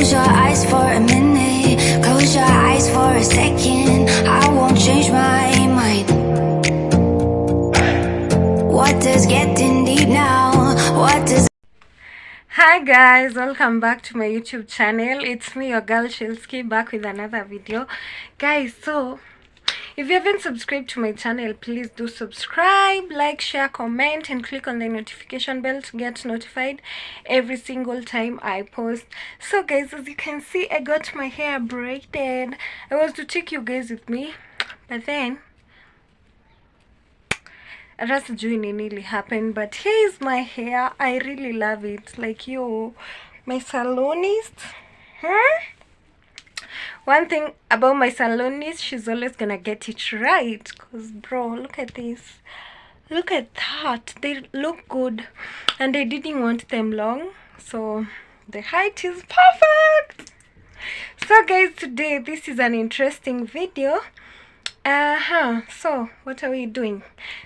Close your eyes for a minute, close your eyes for a second. I won't change my mind. What does getting deep now? What does... Hi guys, welcome back to my YouTube channel. It's me, your girl Shilski, back with another video. Guys, so if you haven't subscribed to my channel, please do subscribe, like, share, comment, and click on the notification bell to get notified every single time I post. So guys, as you can see, I got my hair braided. I was to take you guys with me, but then hata sijui nini really happened, but here is my hair. I really love it. Like, yo, my salonist, one thing about my salonist, she's always gonna get it right. Cause bro, look at this, look at that, they look good, and I didn't want them long, so the height is perfect. So guys, today this is an interesting video. So what are we doing?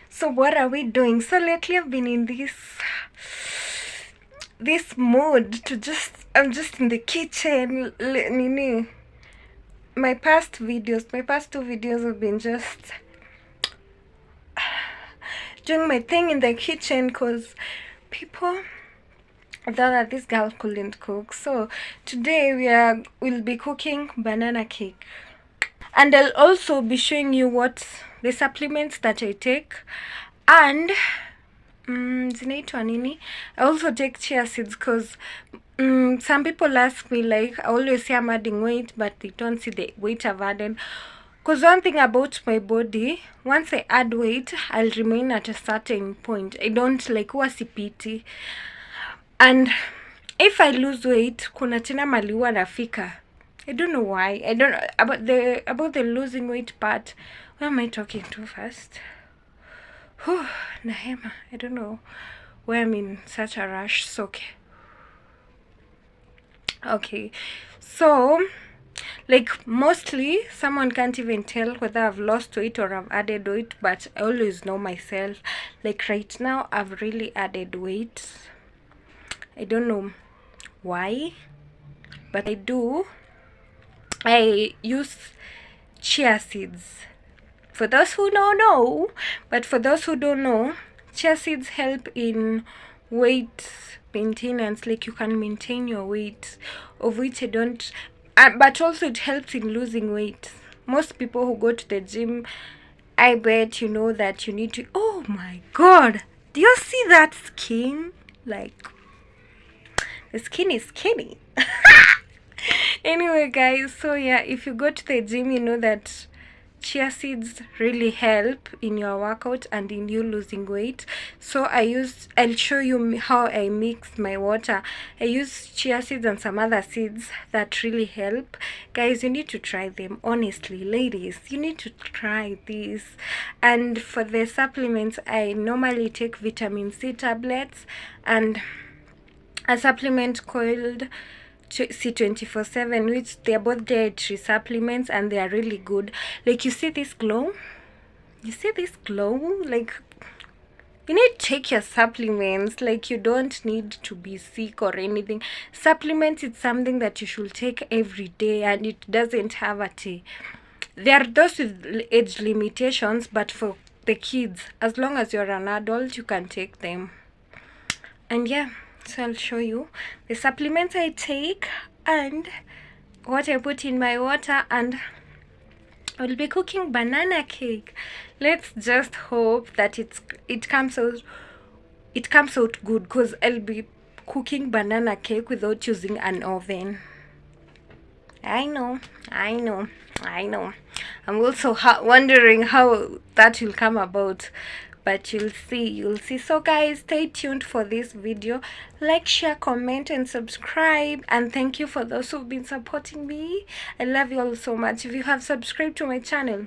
So lately I've been in this mood to I'm just in the kitchen. My past two videos have been just doing my thing in the kitchen because people thought that this girl couldn't cook. So today we'll be cooking banana cake. And I'll also be showing you what the supplements that I take. And zinaitwa nini? I also take chia seeds because some people ask me, like, I always say I'm adding weight, but they don't see the weight I've added. Because one thing about my body, once I add weight, I'll remain at a certain point. I don't like wasipiti. And if I lose weight, kuna tena mali huwa nafika. I don't know why. I don't know about the losing weight part. Why am I talking too fast? Nahema. I don't know why I'm in such a rush. So okay. So, like, mostly someone can't even tell whether I've lost weight or I've added weight, but I always know myself. Like right now, I've really added weight. I don't know why, but I do. I use chia seeds. For those who don't know, chia seeds help in weight maintenance. Like, you can maintain your weight, of which I don't. But also it helps in losing weight. Most people who go to the gym, I bet you know that you need to. Oh my God! Do you see that skin? Like, the skin is skinny. Anyway guys, so yeah, if you go to the gym, you know that chia seeds really help in your workout and in you losing weight. So I'll show you how I mix my water. I use chia seeds and some other seeds that really help. Guys, you need to try them. Honestly, ladies, you need to try this. And for the supplements, I normally take vitamin C tablets and a supplement called C24/7, which they are both dietary supplements and they are really good. Like, you see this glow? Like, you need to take your supplements. Like, you don't need to be sick or anything. Supplements, it's something that you should take every day, and it doesn't have a tea. There are those with age limitations, but for the kids, as long as you're an adult, you can take them. And yeah, so I'll show you the supplements I take and what I put in my water, and I'll be cooking banana cake. Let's just hope that it comes out good, because I'll be cooking banana cake without using an oven. I know. I'm also wondering how that will come about, but you'll see. So guys, stay tuned for this video. Like, share, comment, and subscribe. And thank you for those who've been supporting me. I love you all so much. If you have subscribed to my channel,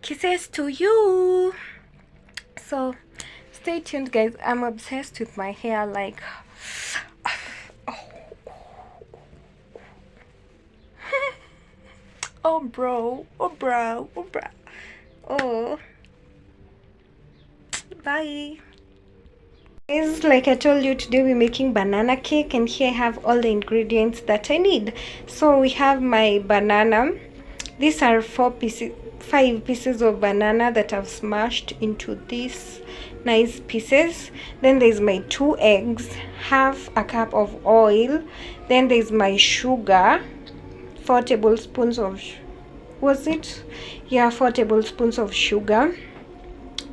kisses to you. So stay tuned guys. I'm obsessed with my hair. Like, oh bro. Bye. Guys, like I told you, today we're making banana cake, and here I have all the ingredients that I need. So we have my banana. These are 5 pieces of banana that I've smashed into these nice pieces. Then there's my 2 eggs, half a cup of oil. Then there's my sugar, 4 tablespoons of 4 tablespoons of sugar.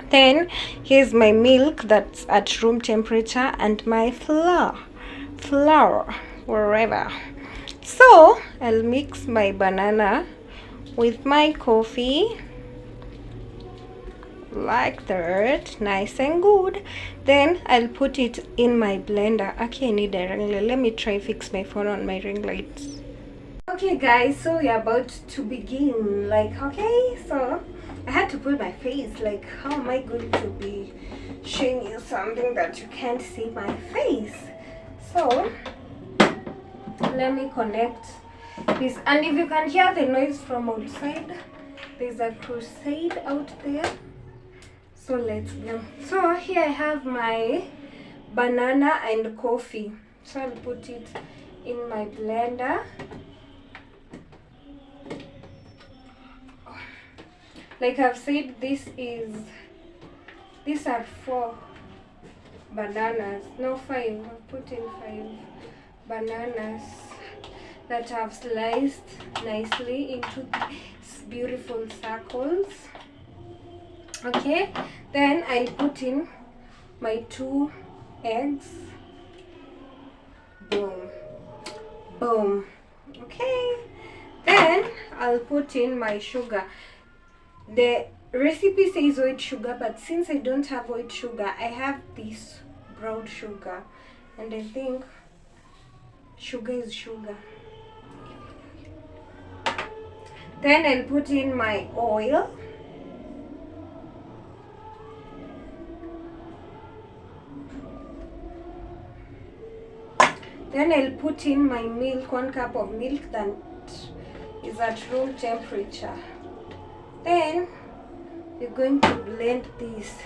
Then here's my milk that's at room temperature, and my flour wherever. So I'll mix my banana with my coffee like that, nice and good. Then I'll put it in my blender. Okay, I need a ring light. Let me try fix my phone on my ring lights. Okay guys, so we're about to begin. Like, okay, so I had to put my face. Like, how am I going to be showing you something that you can't see my face? So let me connect this. And if you can hear the noise from outside, there's a crusade out there. So let's go. So here I have my banana and coffee. So I'll put it in my blender. Like I've said, these are 4 bananas. No, 5. I've put in 5 bananas that I've sliced nicely into these beautiful circles. Okay, then I'll put in my 2 eggs. Boom, boom. Okay, then I'll put in my sugar. The recipe says white sugar, but since I don't have white sugar, I have this brown sugar, and I think sugar is sugar. Then I'll put in my oil. Then I'll put in my milk, 1 cup of milk that is at room temperature. Then we're going to blend this.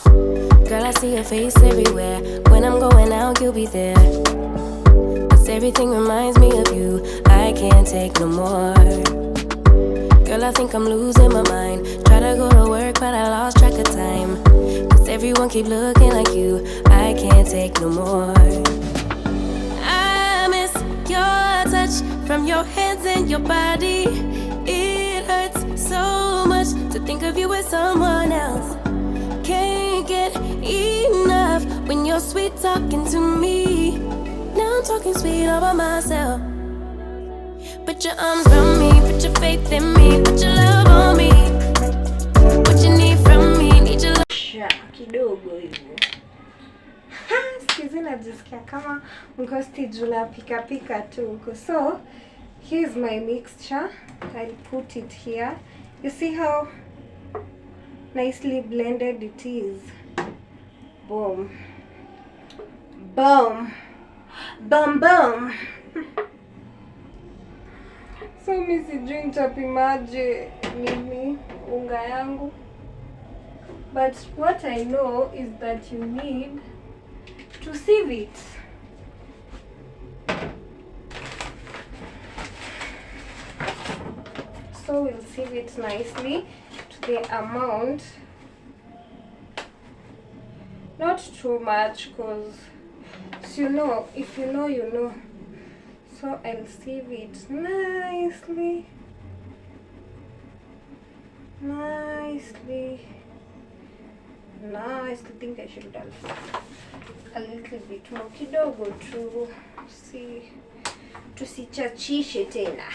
Girl, I see your face everywhere. When I'm going out, you'll be there. 'Cause everything reminds me of you. I can't take no more. Girl, I think I'm losing my mind. Try to go to work, but I lost track of time. 'Cause everyone keep looking like you. I can't take no more. I miss your touch from your hands and your body. It hurts so much to think of you as someone else. Can't get enough when you're sweet talking to me. Now I'm talking sweet all by myself. Put your arms around me, put your faith in me, put your love on me. What you need from me, need your love. Kidogo hivyo. Sikizi najisikia kama mko stage la pika tu huko. So here's my mixture. I'll put it here. You see how nicely blended it is. Boom. Boom. Boom boom. So mi sijui nitapimaje nini unga yangu. But what I know is that you need to sieve it. So we'll sieve it nicely to the amount. Not too much, because you know, if you know, you know. So I'll sieve it nicely. Nicely. I think I should have a little bit more kidogo to see. Tusichachishe tena.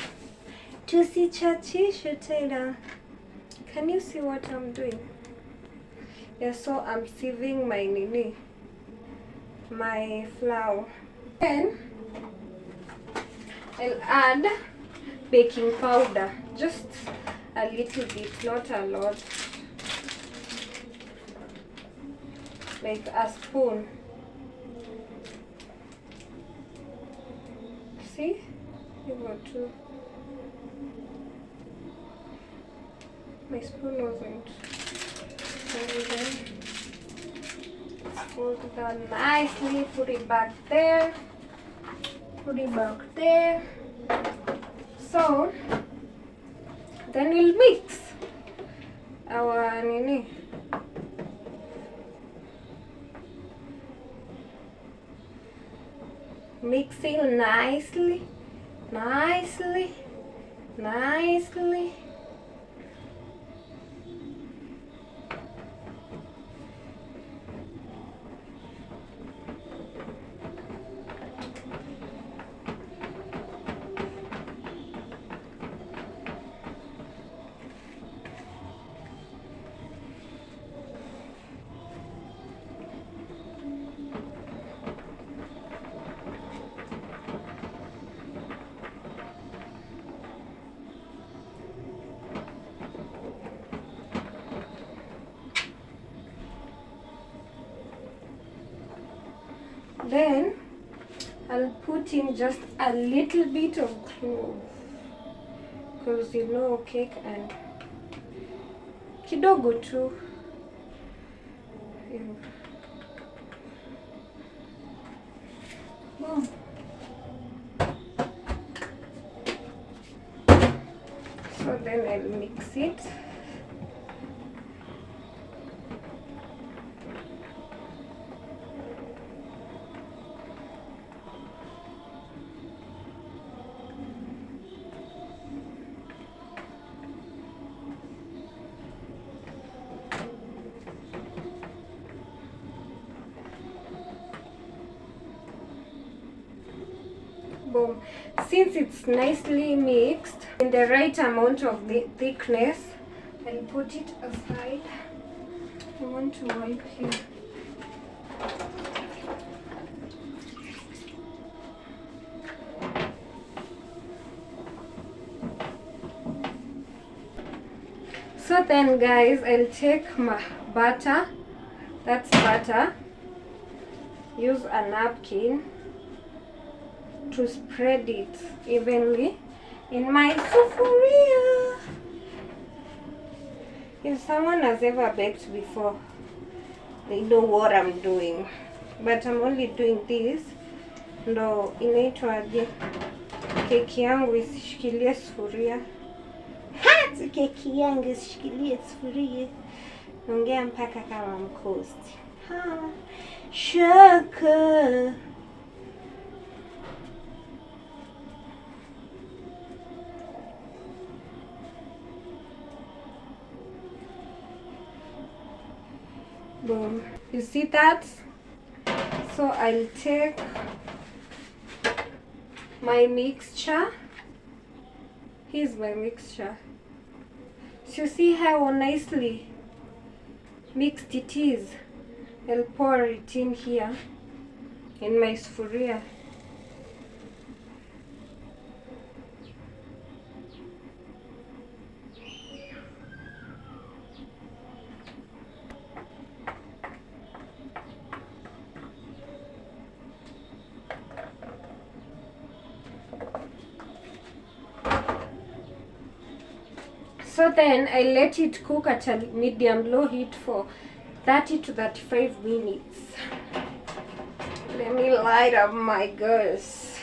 Tusichachishe tena. Can you see what I'm doing? Yeah, so I'm sieving my flour. Then I'll add baking powder, just a little bit, not a lot, like a spoon. See, you got to. My spoon wasn't. fold it down nicely, put it back there, put it back there. So then we'll mix our nini. Mix it nicely, nicely, nicely. Then I'll put in just a little bit of clove, because you know cake and kidogo tu. Boom. So then I'll mix it. Boom. Since it's nicely mixed in the right amount of the thickness, I'll put it aside. I want to wipe here. So then guys, I'll take my butter, that's butter, use a napkin to spread it evenly in my sufuria. If someone has ever baked before, they know what I'm doing, but I'm only doing this ndo inaitwaje, keki yangu isishikilie sufuria. Hata keki yangu isishikilie sufuria. Ongea mpaka kama mkosti. Shaka. Boom. You see that? So I'll take my mixture. Here's my mixture. So you see how nicely mixed it is? I'll pour it in here in my sufuria. So then I let it cook at a medium low heat for 30 to 35 minutes. Let me light up my gas.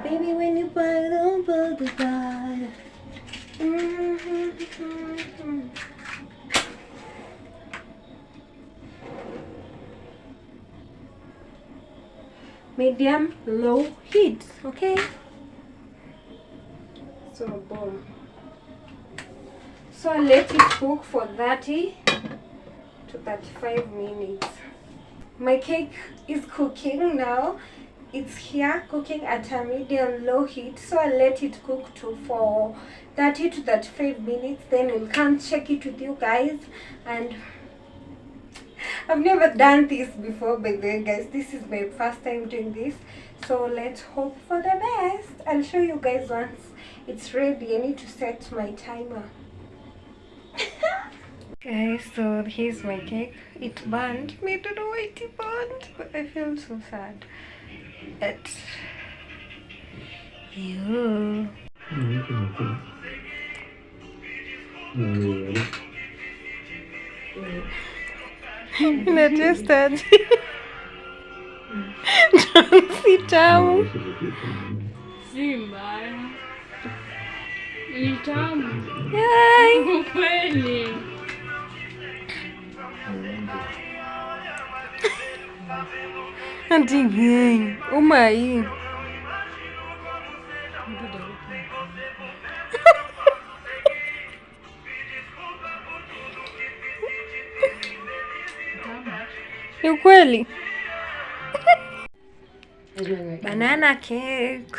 Baby, when you buy, don't buy. Medium low heat, okay? So boom. So let it cook for 30 to 35 minutes. My cake is cooking now. It's here cooking at a medium low heat. So I'll let it cook for 30 to 35 minutes. Then we'll come check it with you guys. And I've never done this before, by the way, guys. This is my first time doing this. So let's hope for the best. I'll show you guys once it's ready. I need to set my timer. Guys, so here's my cake. It burned. I don't know why it burned, but I feel so sad. It's you. Inatestaje? Si tamu. Si mbaya. Ni tamu. Yay. Ukweli. Anti gang. Umai. Ni ukweli. Banana cake.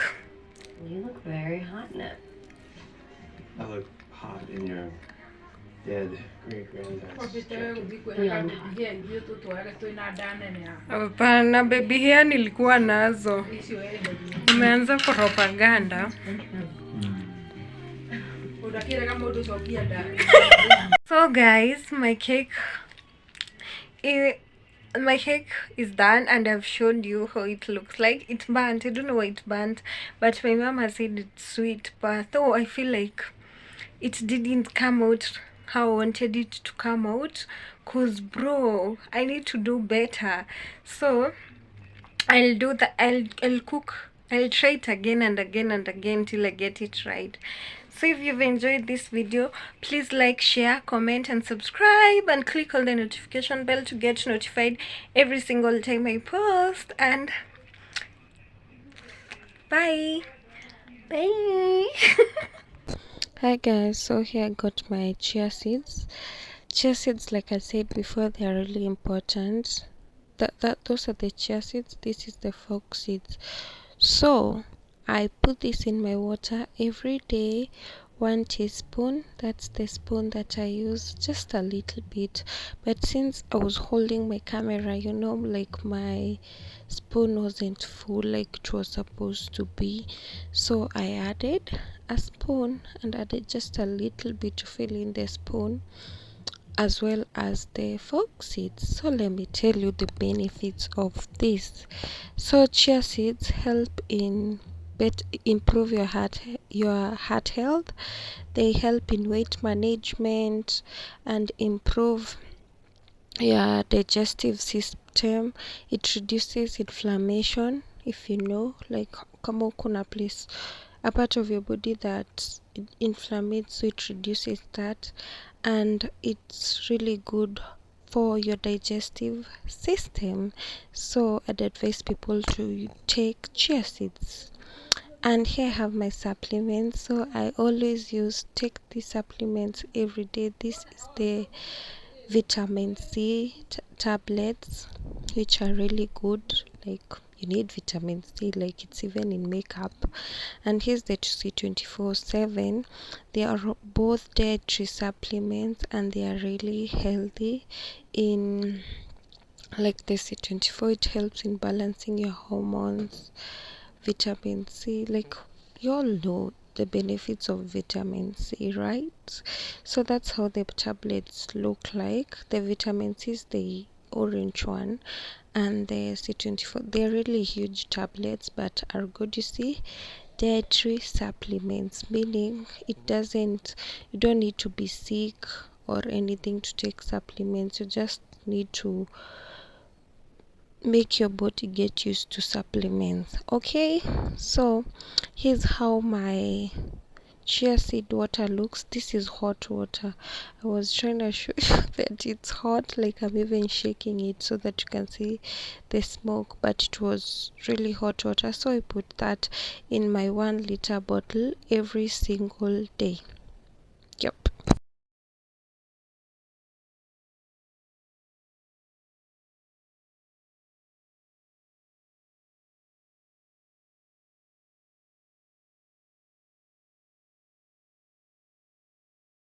You look very hot in it. I look hot in your dead great-granddad's jacket. Hapana, baby hair nilikuwa nazo. Umeanza propaganda. So guys, my cake is done and I've shown you how it looks like. It's burnt. I don't know why it burnt, but my mom has said it's sweet, but though I feel like it didn't come out how I wanted it to come out, cause bro, I need to do better. So I'll do that. I'll cook. I'll try it again and again and again till I get it right. So if you've enjoyed this video, please like, share, comment and subscribe and click on the notification bell to get notified every single time I post. And bye. Hi guys, so here I got my chia seeds. Chia seeds, like I said before, they are really important. Those are the chia seeds. This is the fox seeds. So I put this in my water every day, 1 teaspoon. That's the spoon that I use, just a little bit. But since I was holding my camera, you know, like my spoon wasn't full like it was supposed to be, so I added a spoon and added just a little bit to fill in the spoon, as well as the fox seeds. So let me tell you the benefits of this. So chia seeds help in improve your heart health. They help in weight management and improve your digestive system. It reduces inflammation. If you know, like kama kuna place, a part of your body that inflames, so it reduces that, and it's really good for your digestive system. So I'd advise people to take chia seeds. And here I have my supplements. So I always take these supplements every day. This is the vitamin C tablets, which are really good. Like, you need vitamin C, like it's even in makeup. And here's the C24/7. They are both dietary supplements and they are really healthy. In like the C24, it helps in balancing your hormones. Vitamin C, like you all know the benefits of vitamin C, right? So that's how the tablets look like. The vitamin C is the orange one, and the C24, they're really huge tablets but are good. You see, dietary supplements, meaning you don't need to be sick or anything to take supplements. You just need to make your body get used to supplements. Okay, so here's how my chia seed water looks. This is hot water. I was trying to show you that it's hot, like I'm even shaking it so that you can see the smoke, but it was really hot water. So I put that in my 1 liter bottle every single day.